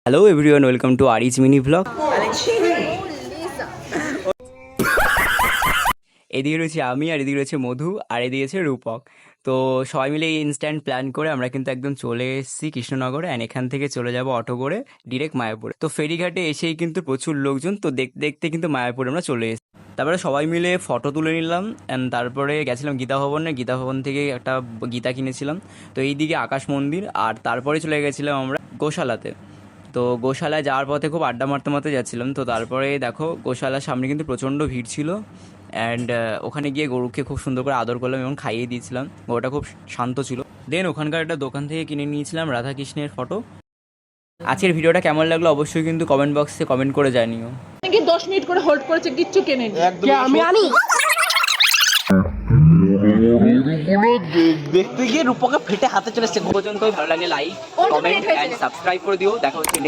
Hello everyone, welcome to Ariz mini blog. এদিকে রয়েছে আমি, আর এদিকে রয়েছে মধু, আর এদিকে রয়েছে রূপক। তো সবাই মিলে ইনস্ট্যান্ট প্ল্যান করে আমরা কিন্তু একদম চলে এসেছি কৃষ্ণনগরে, অ্যান্ড এখান থেকে চলে যাব অটো করে ডিরেক্ট মায়াপুরে। তো ফেরিঘাটে এসেই কিন্তু প্রচুর লোকজন, তো দেখতে দেখতে কিন্তু মায়াপুরে আমরা চলে এসেছি। তারপরে সবাই মিলে ফটো তুলে নিলাম, অ্যান্ড তারপরে গেছিলাম গীতা ভবনে। গীতা ভবন থেকে একটা গীতা কিনেছিলাম। তো এইদিকে আকাশ মন্দির, আর তারপরে চলে গেছিলাম আমরা গোশালাতে। তো গোশালায় যাওয়ার পথে খুব আড্ডা মারতে মারতে যাচ্ছিলাম। তো তারপরে দেখো গোশালার সামনে কিন্তু প্রচণ্ড ভিড় ছিল, অ্যান্ড ওখানে গিয়ে গরুকে খুব সুন্দর করে আদর করলাম এবং খাইয়ে দিয়েছিলাম। গরুটা খুব শান্ত ছিল। দেন ওখানকার একটা দোকান থেকে কিনে নিয়েছিলাম রাধাকৃষ্ণের ফটো। আজকের ভিডিওটা কেমন লাগলো অবশ্যই কিন্তু কমেন্ট বক্সে কমেন্ট করে জানিও। নাকি 10 মিনিট করে হোল্ড করেছে, কিচ্ছু কেনেনি। আমি আনি দেখতে গিয়ে রূপকে ফেটে হাতে চলে এসছে। পর্যন্ত ভালো লাগলে লাইক, কমেন্ট অ্যান্ড সাবস্ক্রাইব করে দিও। দেখা হচ্ছে